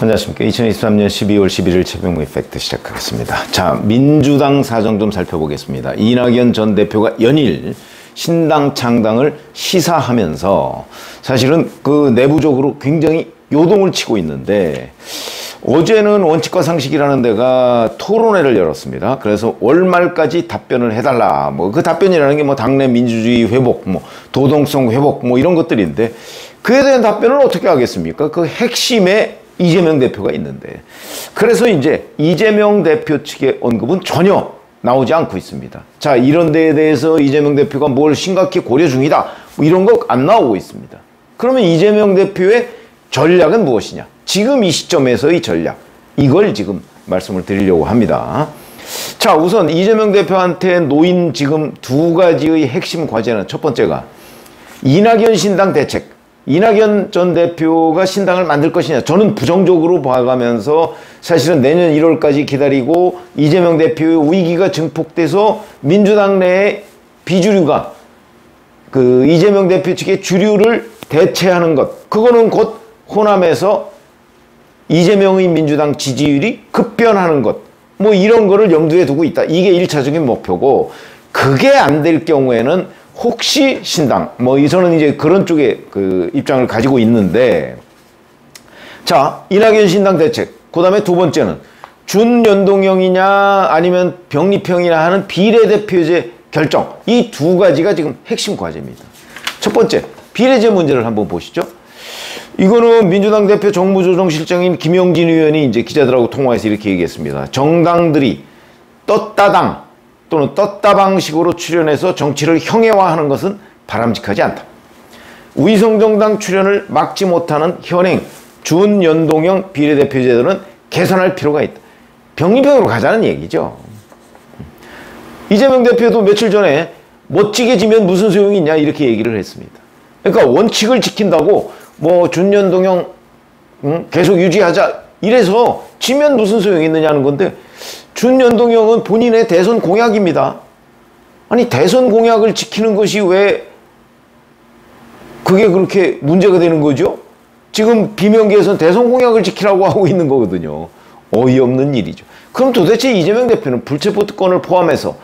안녕하십니까. 2023년 12월 11일 최병무의 팩트 시작하겠습니다. 자, 민주당 사정 좀 살펴보겠습니다. 이낙연 전 대표가 연일 신당 창당을 시사하면서 사실은 그 내부적으로 굉장히 요동을 치고 있는데, 어제는 원칙과 상식이라는 데가 토론회를 열었습니다. 그래서 월말까지 답변을 해달라. 뭐 그 답변이라는 게 뭐 당내 민주주의 회복, 뭐 도덕성 회복, 뭐 이런 것들인데, 그에 대한 답변을 어떻게 하겠습니까? 그 핵심에 이재명 대표가 있는데, 그래서 이제 이재명 대표 측의 언급은 전혀 나오지 않고 있습니다. 자, 이런 데에 대해서 이재명 대표가 뭘 심각히 고려 중이다, 뭐 이런 거 안 나오고 있습니다. 그러면 이재명 대표의 전략은 무엇이냐? 지금 이 시점에서의 전략, 이걸 지금 말씀을 드리려고 합니다. 자, 우선 이재명 대표한테 놓인 지금 두 가지의 핵심 과제는, 첫 번째가 이낙연 신당 대책. 이낙연 전 대표가 신당을 만들 것이냐, 저는 부정적으로 봐가면서 사실은 내년 1월까지 기다리고 이재명 대표의 위기가 증폭돼서 민주당 내에 비주류가 그 이재명 대표 측의 주류를 대체하는 것, 그거는 곧 호남에서 이재명의 민주당 지지율이 급변하는 것, 뭐 이런 거를 염두에 두고 있다. 이게 1차적인 목표고, 그게 안 될 경우에는 혹시 신당, 뭐 저는 이제 그런 쪽의 그 입장을 가지고 있는데, 자, 이낙연 신당 대책, 그 다음에 두 번째는 준연동형이냐 아니면 병립형이냐 하는 비례대표제 결정, 이 두 가지가 지금 핵심 과제입니다. 첫 번째, 비례제 문제를 한번 보시죠. 이거는 민주당 대표 정무조정실장인 김영진 의원이 이제 기자들하고 통화해서 이렇게 얘기했습니다. 정당들이 떴다당 또는 떴다 방식으로 출연해서 정치를 형해화하는 것은 바람직하지 않다. 위성정당 출연을 막지 못하는 현행 준연동형 비례대표제도는 개선할 필요가 있다. 병립형으로 가자는 얘기죠. 이재명 대표도 며칠 전에 멋지게 지면 무슨 소용이 있냐 이렇게 얘기를 했습니다. 그러니까 원칙을 지킨다고 뭐 준연동형 계속 유지하자 이래서 지면 무슨 소용이 있느냐는 건데, 준연동형은 본인의 대선 공약입니다. 아니, 대선 공약을 지키는 것이 왜 그게 그렇게 문제가 되는 거죠? 지금 비명계에서는 대선 공약을 지키라고 하고 있는 거거든요. 어이없는 일이죠. 그럼 도대체 이재명 대표는 불체포 특권을 포함해서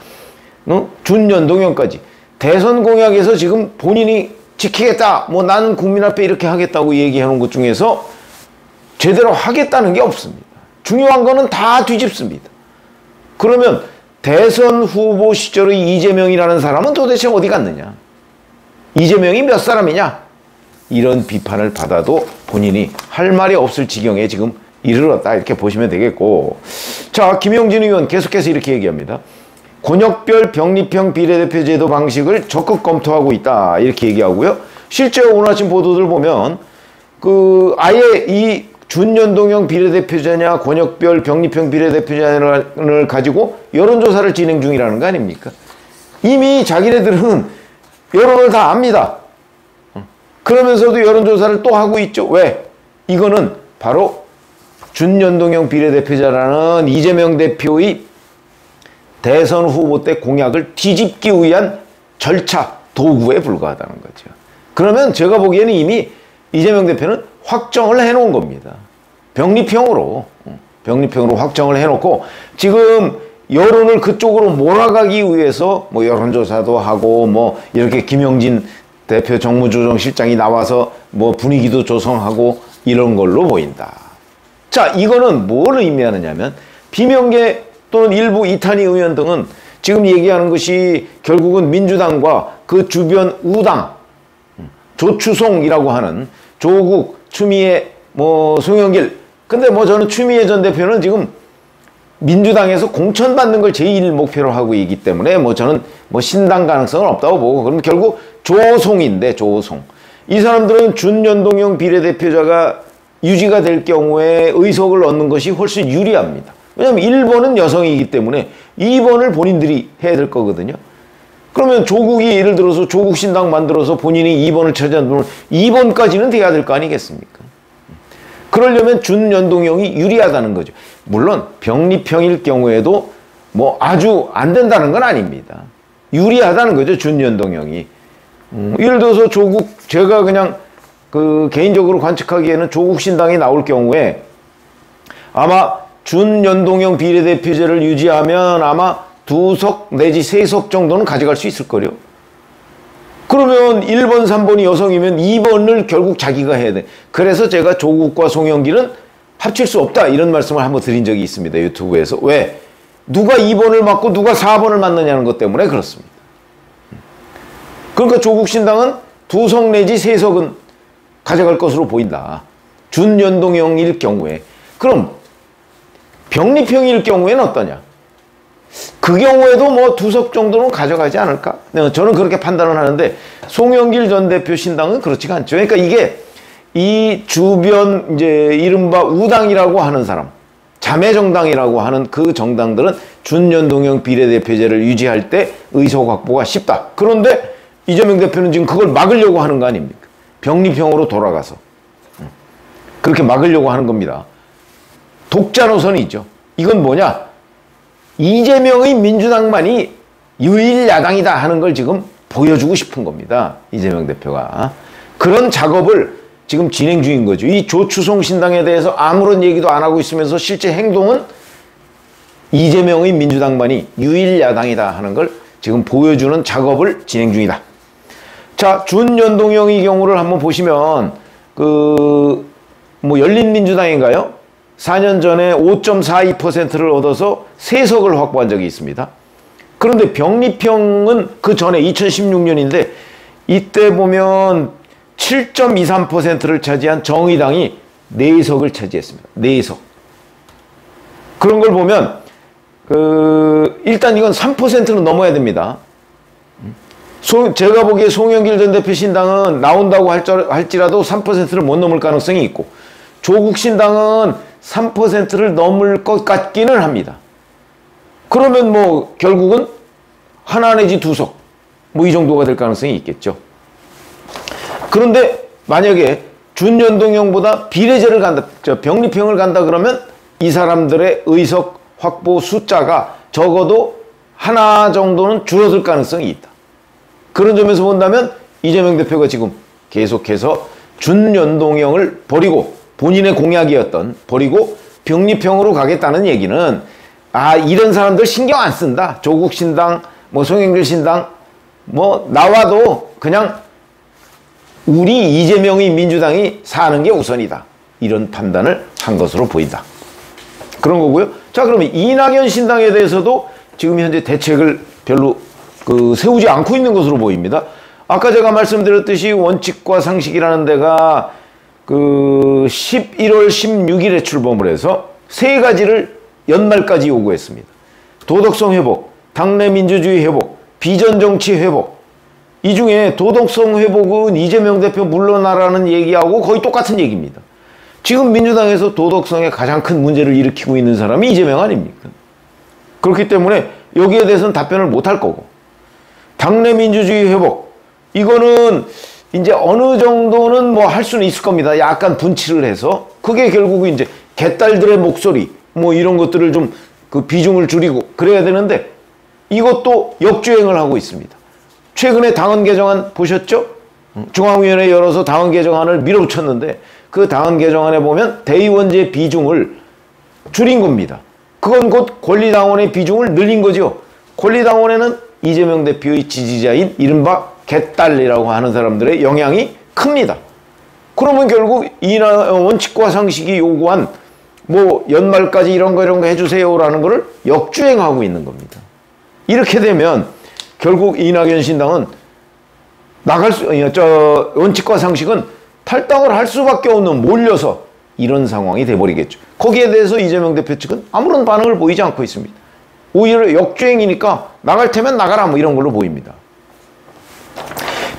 준연동형까지 대선 공약에서 지금 본인이 지키겠다, 뭐 나는 국민 앞에 이렇게 하겠다고 얘기하는 것 중에서 제대로 하겠다는 게 없습니다. 중요한 거는 다 뒤집습니다. 그러면 대선 후보 시절의 이재명이라는 사람은 도대체 어디 갔느냐? 이재명이 몇 사람이냐? 이런 비판을 받아도 본인이 할 말이 없을 지경에 지금 이르렀다, 이렇게 보시면 되겠고, 자, 김영진 의원 계속해서 이렇게 얘기합니다. 권역별 병립형 비례대표 제도 방식을 적극 검토하고 있다, 이렇게 얘기하고요. 실제 오늘 아침 보도들 보면 그 아예 이 준연동형 비례대표제냐 권역별 병립형 비례대표제를 가지고 여론조사를 진행 중이라는 거 아닙니까? 이미 자기네들은 여론을 다 압니다. 그러면서도 여론조사를 또 하고 있죠. 왜? 이거는 바로 준연동형 비례대표제라는 이재명 대표의 대선 후보 때 공약을 뒤집기 위한 절차, 도구에 불과하다는 거죠. 그러면 제가 보기에는 이미 이재명 대표는 확정을 해놓은 겁니다. 병립형으로 확정을 해놓고, 지금 여론을 그쪽으로 몰아가기 위해서 뭐 여론조사도 하고 뭐 이렇게 김영진 대표 정무조정실장이 나와서 뭐 분위기도 조성하고 이런 걸로 보인다. 자, 이거는 뭘 의미하느냐면, 비명계 또는 일부 이탄희 의원 등은 지금 얘기하는 것이 결국은 민주당과 그 주변 우당, 조추송이라고 하는 조국, 추미애, 뭐 송영길, 근데 뭐 저는 추미애 전 대표는 지금 민주당에서 공천받는 걸 제1 목표로 하고 있기 때문에 뭐 저는 뭐 신당 가능성은 없다고 보고, 그럼 결국 조송인데, 조송. 이 사람들은 준연동형 비례대표자가 유지가 될 경우에 의석을 얻는 것이 훨씬 유리합니다. 왜냐하면 1번은 여성이기 때문에 2번을 본인들이 해야 될 거거든요. 그러면 조국이 예를 들어서 조국 신당 만들어서 본인이 2번을 차지한다면 2번까지는 돼야 될 거 아니겠습니까? 그러려면 준연동형이 유리하다는 거죠. 물론 병립형일 경우에도 뭐 아주 안 된다는 건 아닙니다. 유리하다는 거죠, 준연동형이. 예를 들어서 조국, 제가 그냥 그 개인적으로 관측하기에는 조국 신당이 나올 경우에 아마 준연동형 비례대표제를 유지하면 아마 2석 내지 3석 정도는 가져갈 수 있을 거요. 그러면 1번, 3번이 여성이면 2번을 결국 자기가 해야 돼. 그래서 제가 조국과 송영길은 합칠 수 없다 이런 말씀을 한번 드린 적이 있습니다. 유튜브에서. 왜? 누가 2번을 맡고 누가 4번을 맡느냐는 것 때문에 그렇습니다. 그러니까 조국 신당은 2석 내지 3석은 가져갈 것으로 보인다. 준연동형일 경우에. 그럼 병립형일 경우에는 어떠냐? 그 경우에도 뭐 2석 정도는 가져가지 않을까? 저는 그렇게 판단을 하는데 송영길 전 대표 신당은 그렇지가 않죠. 그러니까 이게 이 주변 이제 이른바 우당이라고 하는 사람, 자매정당이라고 하는 그 정당들은 준연동형 비례대표제를 유지할 때 의석 확보가 쉽다. 그런데 이재명 대표는 지금 그걸 막으려고 하는 거 아닙니까? 병립형으로 돌아가서. 그렇게 막으려고 하는 겁니다. 독자 노선이 있죠. 이건 뭐냐? 이재명의 민주당만이 유일 야당이다 하는 걸 지금 보여주고 싶은 겁니다. 이재명 대표가. 그런 작업을 지금 진행 중인 거죠. 이 조추송 신당에 대해서 아무런 얘기도 안 하고 있으면서 실제 행동은 이재명의 민주당만이 유일 야당이다 하는 걸 지금 보여주는 작업을 진행 중이다. 자, 준연동형의 경우를 한번 보시면 열린민주당인가요? 4년 전에 5.42%를 얻어서 3석을 확보한 적이 있습니다. 그런데 병립형은 그 전에 2016년인데 이때 보면 7.23%를 차지한 정의당이 4석을 차지했습니다. 4석. 그런 걸 보면 일단 이건 3%는 넘어야 됩니다. 제가 보기에 송영길 전 대표 신당은 나온다고 할지라도 3%를 못 넘을 가능성이 있고 조국 신당은 3%를 넘을 것 같기는 합니다. 그러면 뭐 결국은 하나 내지 2석 뭐 이 정도가 될 가능성이 있겠죠. 그런데 만약에 준연동형보다 비례제를 간다, 병립형을 간다 그러면 이 사람들의 의석 확보 숫자가 적어도 하나 정도는 줄어들 가능성이 있다. 그런 점에서 본다면 이재명 대표가 지금 계속해서 준연동형을 버리고 본인의 공약이었던 버리고 병립형으로 가겠다는 얘기는 이런 사람들 신경 안 쓴다. 조국 신당, 뭐 송영길 신당 뭐 나와도 그냥 우리 이재명의 민주당이 사는 게 우선이다. 이런 판단을 한 것으로 보인다. 그런 거고요. 자, 그러면 이낙연 신당에 대해서도 지금 현재 대책을 별로 세우지 않고 있는 것으로 보입니다. 아까 제가 말씀드렸듯이 원칙과 상식이라는 데가 11월 16일에 출범을 해서 3가지를 연말까지 요구했습니다. 도덕성 회복, 당내 민주주의 회복, 비전 정치 회복. 이 중에 도덕성 회복은 이재명 대표 물러나라는 얘기하고 거의 똑같은 얘기입니다. 지금 민주당에서 도덕성에 가장 큰 문제를 일으키고 있는 사람이 이재명 아닙니까? 그렇기 때문에 여기에 대해서는 답변을 못할 거고, 당내 민주주의 회복, 이거는 이제 어느 정도는 뭐 할 수는 있을 겁니다. 약간 분치를 해서. 그게 결국 이제 개딸들의 목소리, 뭐 이런 것들을 좀 비중을 줄이고 그래야 되는데 이것도 역주행을 하고 있습니다. 최근에 당헌 개정안 보셨죠? 중앙위원회 열어서 당헌 개정안을 밀어붙였는데 그 당헌 개정안에 보면 대의원제 비중을 줄인 겁니다. 그건 곧 권리당원의 비중을 늘린 거죠. 권리당원에는 이재명 대표의 지지자인 이른바 개딸이라고 하는 사람들의 영향이 큽니다. 그러면 결국 원칙과 상식이 요구한 뭐 연말까지 이런 거 해주세요라는 거를 역주행하고 있는 겁니다. 이렇게 되면 결국 이낙연 신당은 원칙과 상식은 탈당을 할 수밖에 없는, 몰려서 이런 상황이 돼버리겠죠. 거기에 대해서 이재명 대표 측은 아무런 반응을 보이지 않고 있습니다. 오히려 역주행이니까 나갈 테면 나가라 뭐 이런 걸로 보입니다.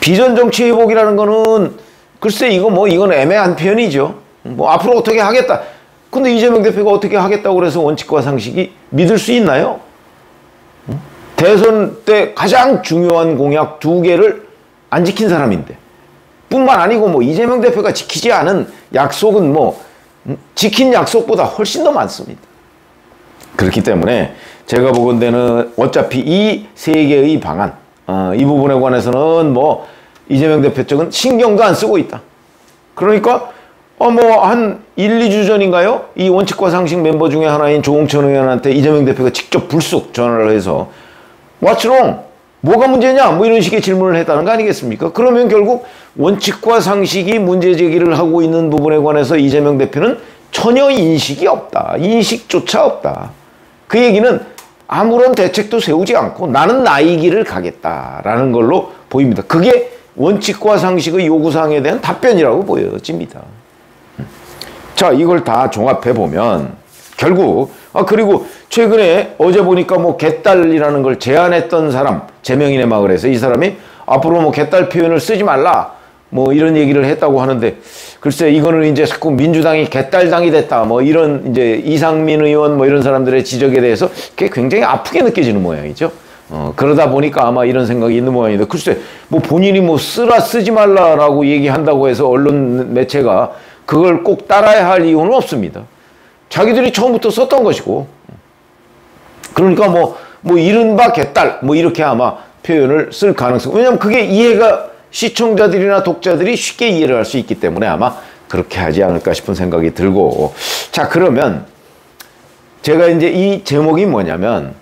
비전 정치 회복이라는 거는 글쎄 이건 애매한 표현이죠. 뭐 앞으로 어떻게 하겠다. 근데 이재명 대표가 어떻게 하겠다고 그래서 원칙과 상식이 믿을 수 있나요? 대선 때 가장 중요한 공약 2개를 안 지킨 사람인데, 뿐만 아니고 뭐 이재명 대표가 지키지 않은 약속은 뭐 지킨 약속보다 훨씬 더 많습니다. 그렇기 때문에 제가 보건대는 어차피 이 3개의 방안, 이 부분에 관해서는 뭐 이재명 대표 측은 신경도 안 쓰고 있다. 그러니까 한 1, 2주 전인가요? 이 원칙과 상식 멤버 중에 하나인 조홍천 의원한테 이재명 대표가 직접 불쑥 전화를 해서 What's wrong? 뭐가 문제냐? 뭐 이런 식의 질문을 했다는 거 아니겠습니까? 그러면 결국 원칙과 상식이 문제 제기를 하고 있는 부분에 관해서 이재명 대표는 전혀 인식이 없다. 인식조차 없다. 그 얘기는 아무런 대책도 세우지 않고 나는 나의 길을 가겠다라는 걸로 보입니다. 그게 원칙과 상식의 요구사항에 대한 답변이라고 보여집니다. 자, 이걸 다 종합해보면 결국 그리고 최근에 어제 보니까 뭐 개딸이라는 걸 제안했던 사람, 제명인의 마을에서 이 사람이 앞으로 뭐 개딸 표현을 쓰지 말라 뭐 이런 얘기를 했다고 하는데, 글쎄 이거는 이제 자꾸 민주당이 개딸당이 됐다 뭐 이런 이제 이상민 의원 뭐 이런 사람들의 지적에 대해서 그게 굉장히 아프게 느껴지는 모양이죠. 그러다 보니까 아마 이런 생각이 있는 모양인데, 글쎄 뭐 본인이 뭐 쓰지 말라라고 얘기한다고 해서 언론 매체가 그걸 꼭 따라야 할 이유는 없습니다. 자기들이 처음부터 썼던 것이고, 그러니까 뭐 이른바 개딸 뭐 이렇게 아마 표현을 쓸 가능성, 왜냐하면 그게 이해가 시청자들이나 독자들이 쉽게 이해를 할 수 있기 때문에 아마 그렇게 하지 않을까 싶은 생각이 들고, 자, 그러면 제가 이제 이 제목이 뭐냐면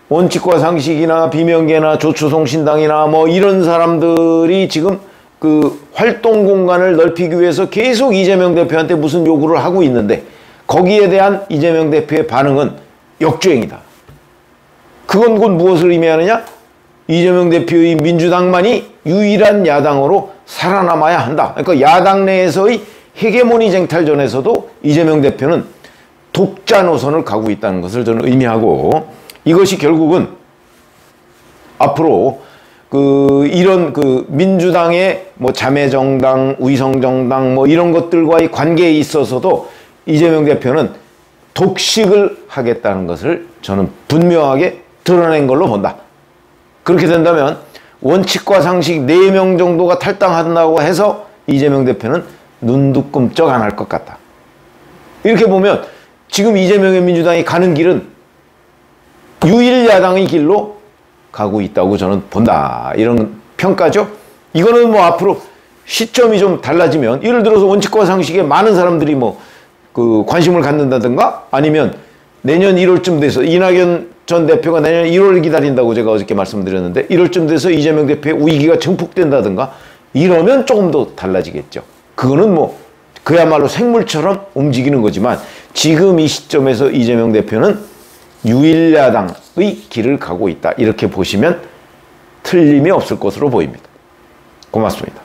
원칙과 상식이나 비명계나 조초송신당이나 뭐 이런 사람들이 지금 그 활동 공간을 넓히기 위해서 계속 이재명 대표한테 무슨 요구를 하고 있는데 거기에 대한 이재명 대표의 반응은 역주행이다. 그건 곧 무엇을 의미하느냐? 이재명 대표의 민주당만이 유일한 야당으로 살아남아야 한다. 그러니까 야당 내에서의 헤게모니 쟁탈전에서도 이재명 대표는 독자 노선을 가고 있다는 것을 저는 의미하고, 이것이 결국은 앞으로 이런 민주당의 뭐 자매정당, 위성정당 뭐 이런 것들과의 관계에 있어서도 이재명 대표는 독식을 하겠다는 것을 저는 분명하게 드러낸 걸로 본다. 그렇게 된다면 원칙과 상식 4명 정도가 탈당한다고 해서 이재명 대표는 눈도 끔쩍 안 할 것 같다. 이렇게 보면 지금 이재명의 민주당이 가는 길은 유일 야당의 길로 가고 있다고 저는 본다. 이런 평가죠. 이거는 뭐 앞으로 시점이 좀 달라지면, 예를 들어서 원칙과 상식에 많은 사람들이 뭐 관심을 갖는다든가, 아니면 내년 1월쯤 돼서 이낙연 전 대표가 내년 1월을 기다린다고 제가 어저께 말씀드렸는데 1월쯤 돼서 이재명 대표의 위기가 증폭된다든가 이러면 조금 더 달라지겠죠. 그거는 뭐 그야말로 생물처럼 움직이는 거지만 지금 이 시점에서 이재명 대표는 유일야당의 길을 가고 있다. 이렇게 보시면 틀림이 없을 것으로 보입니다. 고맙습니다.